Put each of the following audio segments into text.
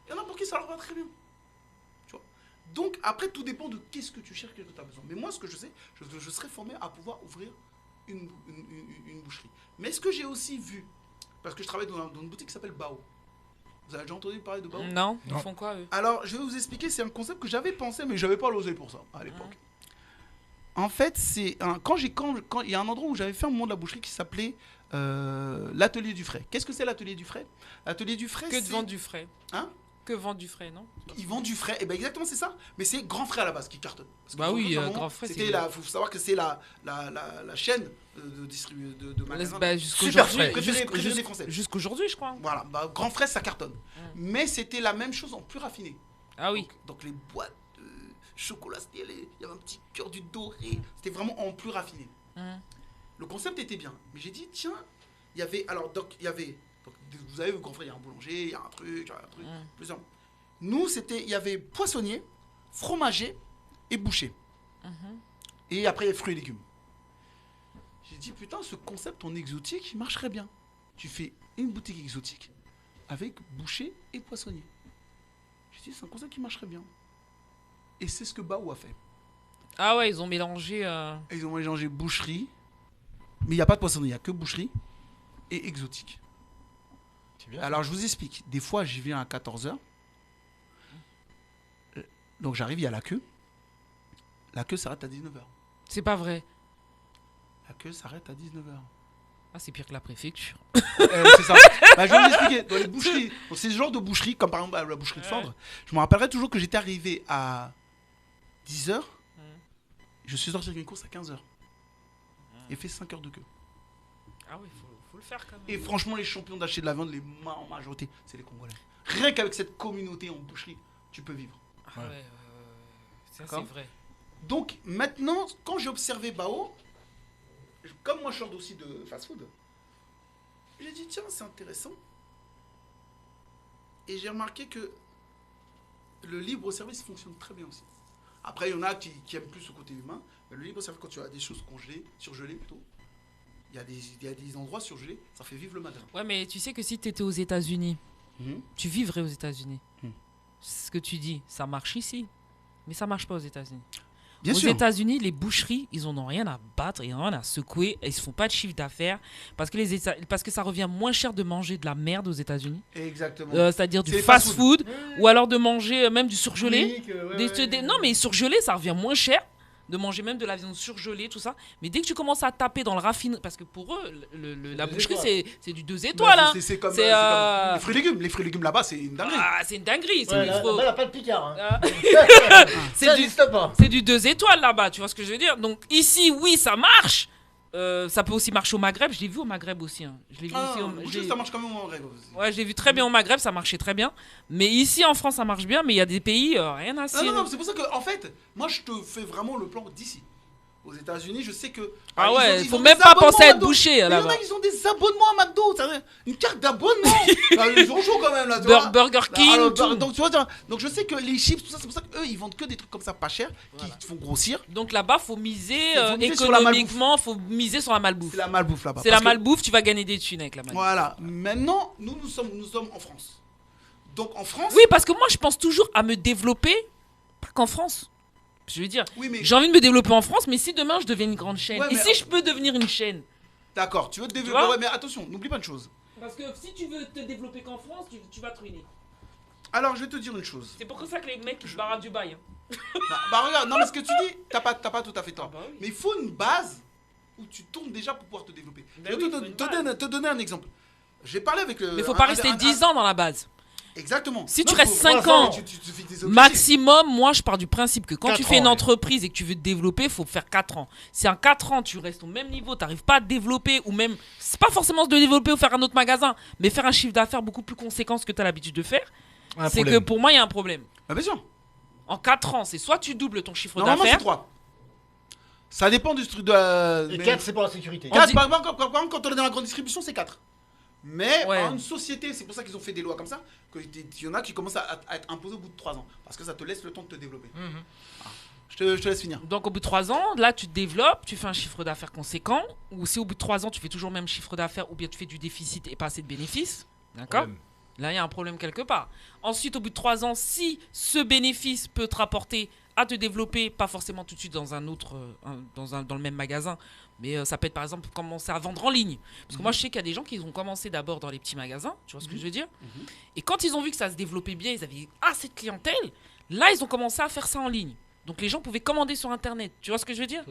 Il y en a pour qui ça leur va très bien. Tu vois. Donc, après, tout dépend de qu'est-ce que tu cherches, qu'est-ce que tu as besoin. Mais moi, ce que je sais, je serais formé à pouvoir ouvrir une boucherie. Mais ce que j'ai aussi vu, parce que je travaille dans une boutique qui s'appelle Bao. Vous avez déjà entendu parler de Bao? Non, ils font quoi, eux? Alors, je vais vous expliquer, c'est un concept que j'avais pensé, mais je n'avais pas l'osé pour ça, à l'époque. En fait, quand il y a un endroit où j'avais fait un moment de la boucherie qui s'appelait l'atelier du frais. Qu'est-ce que c'est l'atelier du frais? L'atelier du frais, Que de vendre du frais. Hein? Que vendre du frais, non? Ils vendent du frais, et ben exactement c'est ça. Mais c'est Grand Frais à la base qui cartonne. Parce que Bah oui, Grand Frais, c'était faut savoir que c'est la chaîne de magasins. Bah, préférée des Français. Jusqu'aujourd'hui, je crois. Voilà, bah, Grand Frais ça cartonne. Mais c'était la même chose en plus raffiné. Ah oui. Donc les boîtes de chocolat, il y avait un petit cœur du doré. C'était vraiment en plus raffiné. Le concept était bien. Mais j'ai dit, tiens, il y avait. Vous avez vu, Grand Frais, il y a un boulanger, il y a un truc, plusieurs. Nous, il y avait poissonnier, fromager et boucher. Et après, fruits et légumes. J'ai dit, putain, ce concept en exotique, il marcherait bien. Tu fais une boutique exotique avec boucher et poissonnier. J'ai dit, c'est un concept qui marcherait bien. Et c'est ce que Bao a fait. Ah ouais, ils ont mélangé... Ils ont mélangé boucherie, mais il n'y a pas de poissonnerie, il n'y a que boucherie et exotique. Bien. Alors je vous explique, des fois j'y viens à 14h, donc j'arrive, il y a la queue s'arrête à 19h. C'est pas vrai. La queue s'arrête à 19h. Ah, c'est pire que la préfecture. C'est ça. Bah, je vais vous expliquer, dans les boucheries, donc, c'est ce genre de boucherie, comme par exemple la boucherie de Fandre, je me rappellerai toujours que j'étais arrivé à 10h, je suis sorti avec une course à 15h, et fait 5 heures de queue. Ah oui, faut le faire quand même. Et franchement, les champions d'acheter de la viande, en majorité, c'est les Congolais. Rien qu'avec cette communauté en boucherie, tu peux vivre. Ah ouais, ça c'est vrai. Donc maintenant, quand j'ai observé Bao, comme moi je sors aussi de fast-food, j'ai dit tiens, c'est intéressant. Et j'ai remarqué que le libre-service fonctionne très bien aussi. Après, il y en a qui aiment plus ce côté humain. Mais le libre-service, quand tu as des choses congelées, surgelées plutôt, il y a des endroits surgelés, ça fait vivre le magasin. Ouais, mais tu sais que si tu étais aux États-Unis, tu vivrais aux États-Unis. C'est ce que tu dis, ça marche ici, mais ça marche pas aux États-Unis. Bien aux sûr. États-Unis, les boucheries, ils en ont rien à battre, ils en ont rien à secouer, et ils se font pas de chiffre d'affaires parce que ça revient moins cher de manger de la merde aux États-Unis. Exactement. C'est-à-dire du fast-food, ou alors de manger même du surgelé. Non, mais surgelé, ça revient moins cher. De manger même de la viande surgelée, tout ça. Mais dès que tu commences à taper dans le raffinement, parce que pour eux, la boucherie, c'est du 2 étoiles. Bah, c'est comme les fruits et légumes. Les fruits et légumes là-bas, c'est une dinguerie. Ah, c'est une dinguerie. Là, il n'y a pas de picard. C'est du 2 étoiles là-bas, tu vois ce que je veux dire. Donc ici, oui, ça marche. Ça peut aussi marcher au Maghreb. Je l'ai vu au Maghreb aussi. Je l'ai vu aussi ça marche quand même au Maghreb aussi. Ouais, je l'ai vu très bien au Maghreb, ça marchait très bien. Mais ici en France, ça marche bien. Mais il y a des pays, rien à cirer. Non, c'est pour ça que, en fait, moi je te fais vraiment le plan d'ici. Aux États-Unis, je sais que. Ah ouais, il faut même pas penser à être bouché là-bas. Il y en a qui ont des abonnements à McDo, une carte d'abonnement. Ils sont chauds quand même là, tu vois. Burger King. Donc tu vois, donc je sais que les chips, tout ça, c'est pour ça qu'eux ils vendent que des trucs comme ça pas chers, qui te font grossir. Donc là-bas, faut miser économiquement, faut miser sur la malbouffe. C'est la malbouffe là-bas. C'est la malbouffe, tu vas gagner des thunes avec la malbouffe. Voilà. Maintenant, nous sommes en France. Donc en France. Oui, parce que moi je pense toujours à me développer, pas qu'en France. Je veux dire, j'ai envie de me développer en France, mais si demain je deviens une grande chaîne, et si je peux devenir une chaîne. D'accord, tu veux te développer, mais attention, n'oublie pas une chose. Parce que si tu veux te développer qu'en France, tu vas te ruiner. Alors, je vais te dire une chose. C'est pour ça que les mecs ils se barrent à Dubaï. Bah regarde, non mais ce que tu dis, t'as pas tout à fait tort. Bah oui. Mais il faut une base où tu tournes déjà pour pouvoir te développer. Je vais te donner un exemple. J'ai parlé avec le... Mais faut pas rester 10 ans dans la base. Exactement. Si tu restes 5 ans maximum, moi je pars du principe que quand tu fais une entreprise et que tu veux te développer, il faut faire 4 ans. Si en 4 ans tu restes au même niveau, tu n'arrives pas à te développer, ou même, c'est pas forcément de développer ou faire un autre magasin, mais faire un chiffre d'affaires beaucoup plus conséquent que tu as l'habitude de faire, c'est que pour moi il y a un problème. Ah, bien sûr. En 4 ans, c'est soit tu doubles ton chiffre d'affaires. Normalement c'est 3. Ça dépend du truc de... Et 4 c'est pour la sécurité. 4, par exemple, quand on est dans la grande distribution, c'est 4. Mais en une société, c'est pour ça qu'ils ont fait des lois comme ça, qu'il y en a qui commencent à être imposés au bout de 3 ans. Parce que ça te laisse le temps de te développer. Je te laisse finir. Donc au bout de 3 ans, là tu te développes, tu fais un chiffre d'affaires conséquent. Ou si au bout de 3 ans tu fais toujours le même chiffre d'affaires, ou bien tu fais du déficit et pas assez de bénéfices. D'accord ? Là, il y a un problème quelque part. Ensuite, au bout de 3 ans, si ce bénéfice peut te rapporter à te développer, pas forcément tout de suite dans un autre, dans le même magasin, mais ça peut être par exemple commencer à vendre en ligne. Parce que moi, je sais qu'il y a des gens qui ont commencé d'abord dans les petits magasins, tu vois ce que je veux dire. Et quand ils ont vu que ça se développait bien, ils avaient assez de clientèle, là, ils ont commencé à faire ça en ligne. Donc les gens pouvaient commander sur Internet, tu vois ce que je veux dire.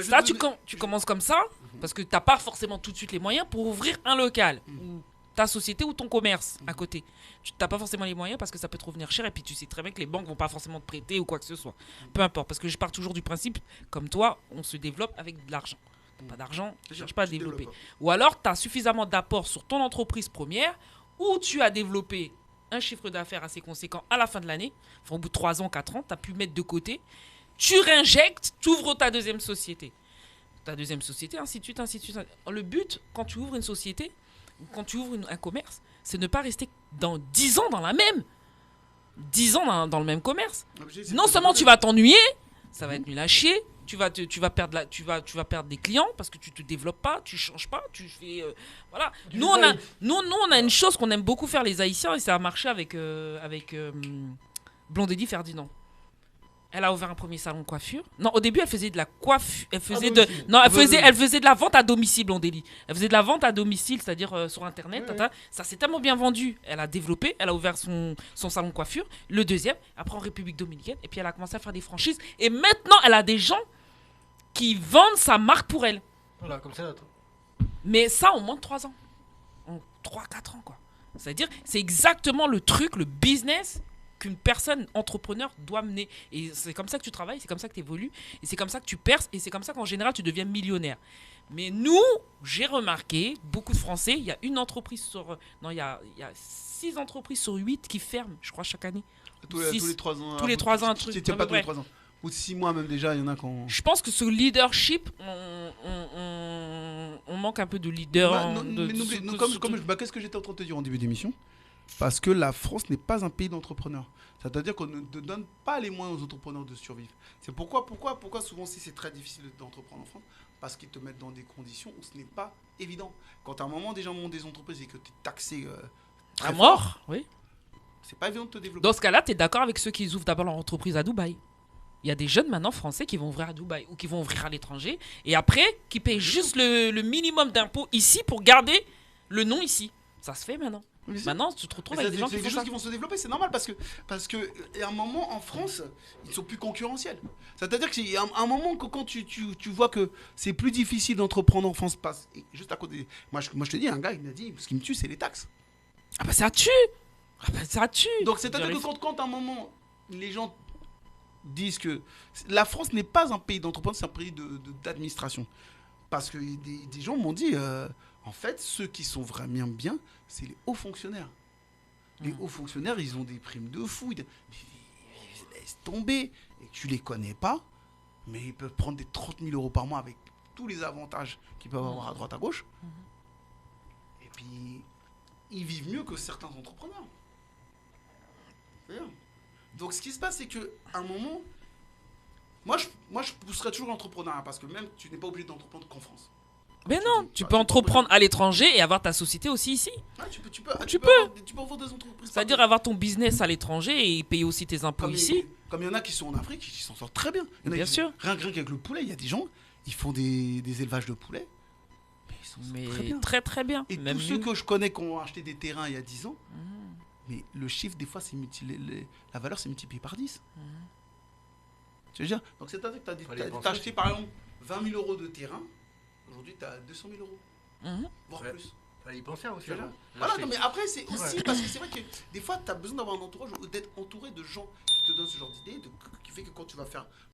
Ça, tu commences comme ça, parce que tu n'as pas forcément tout de suite les moyens pour ouvrir un local, ou ta société ou ton commerce à côté. Tu n'as pas forcément les moyens parce que ça peut te revenir cher, et puis tu sais très bien que les banques vont pas forcément te prêter ou quoi que ce soit. Peu importe, parce que je pars toujours du principe, comme toi, on se développe avec de l'argent. Pas d'argent, je ne cherche pas à développer. Ou alors, tu as suffisamment d'apport sur ton entreprise première, où tu as développé un chiffre d'affaires assez conséquent à la fin de l'année, enfin, au bout de 3 ans, 4 ans, tu as pu mettre de côté, tu réinjectes, tu ouvres ta deuxième société. Ta deuxième société, ainsi de suite, ainsi de suite. Le but, quand tu ouvres une société, quand tu ouvres un commerce, c'est ne pas rester dans 10 ans dans la même. 10 ans dans le même commerce. Non seulement tu vas t'ennuyer, ça va être nul à chier, tu vas perdre des clients parce que tu te développes pas, tu changes pas, tu fais voilà. Nous on a une chose qu'on aime beaucoup faire les Haïtiens, et ça a marché avec Blondélie Ferdinand. Elle a ouvert un premier salon de coiffure. Non, au début, elle faisait de la coiffure. Elle faisait de la vente à domicile, Blondélie. Elle faisait de la vente à domicile, c'est-à-dire sur Internet. Oui. Ça s'est tellement bien vendu. Elle a développé, elle a ouvert son salon de coiffure. Le deuxième, après en République Dominicaine. Et puis, elle a commencé à faire des franchises. Et maintenant, elle a des gens qui vendent sa marque pour elle. Voilà, comme ça, là. Mais ça, en moins de 3 ans. En 3-4 ans, quoi. C'est-à-dire, c'est exactement le truc, le business qu'une personne entrepreneur doit mener. Et c'est comme ça que tu travailles, c'est comme ça que tu évolues, et c'est comme ça que tu perces, et c'est comme ça qu'en général tu deviens millionnaire. Mais nous, j'ai remarqué, beaucoup de Français, il y a une entreprise sur... Non, il y a 6 entreprises sur 8 qui ferment, je crois, chaque année. Tous les 3 ans. Tous les 3 ans, un truc. Pas tous les 3 ans. Ou 6 mois même déjà, il y en a quand... Je pense que ce leadership, on manque un peu de leader. Qu'est-ce que j'étais en train de te dire en début d'émission ? Parce que la France n'est pas un pays d'entrepreneurs. C'est-à-dire qu'on ne donne pas les moyens aux entrepreneurs de survivre. C'est pourquoi souvent si c'est très difficile d'entreprendre en France, parce qu'ils te mettent dans des conditions où ce n'est pas évident. Quand à un moment des gens montent des entreprises et que tu es taxé à mort, oui. C'est pas évident de te développer. Dans ce cas-là, tu es d'accord avec ceux qui ouvrent d'abord leur entreprise à Dubaï. Il y a des jeunes maintenant français qui vont ouvrir à Dubaï ou qui vont ouvrir à l'étranger, et après qui payent juste le minimum d'impôts ici pour garder le nom ici. Ça se fait maintenant. Maintenant, tu te retrouves avec des gens qui vont se développer, c'est normal parce que à un moment en France, ils sont plus concurrentiels. C'est-à-dire qu'il y a un moment que quand tu vois que c'est plus difficile d'entreprendre en France, juste à côté. Moi je te dis, un gars il m'a dit, ce qui me tue c'est les taxes. Ah bah ça tue. Donc c'est-à-dire que quand à un moment les gens disent que la France n'est pas un pays d'entrepreneurs, c'est un pays d'administration. Parce que des gens m'ont dit, en fait, ceux qui sont vraiment bien, c'est les hauts fonctionnaires. Les hauts fonctionnaires, ils ont des primes de fou. Ils laissent tomber. Et tu les connais pas, mais ils peuvent prendre des 30 000 euros par mois avec tous les avantages qu'ils peuvent avoir à droite, à gauche. Et puis, ils vivent mieux que certains entrepreneurs. Donc, ce qui se passe, c'est qu'à un moment, moi, je pousserais toujours l'entrepreneuriat parce que même, tu n'es pas obligé d'entreprendre qu'en France. Mais non, tu peux entreprendre à l'étranger et avoir ta société aussi ici. Ah, tu peux avoir des entreprises. C'est-à-dire avoir ton business à l'étranger et payer aussi tes impôts ici. Comme il y en a qui sont en Afrique, qui s'en sortent très bien. Bien sûr. Rien qu'avec le poulet, il y a des gens, ils font des élevages de poulets. Mais très très bien. Et même tous ceux que je connais qui ont acheté des terrains il y a 10 ans, mais le chiffre, des fois, la valeur, c'est multiplié par 10. Tu veux dire ? Donc, c'est-à-dire que tu as acheté, par exemple, 20 000 euros de terrain. Aujourd'hui, tu as 200 000 euros, voire plus. Fallait y penser aussi. Voilà, non, mais après, c'est aussi parce que c'est vrai que des fois, tu as besoin d'avoir un entourage ou d'être entouré de gens qui te donnent ce genre d'idées, qui fait que quand tu vas faire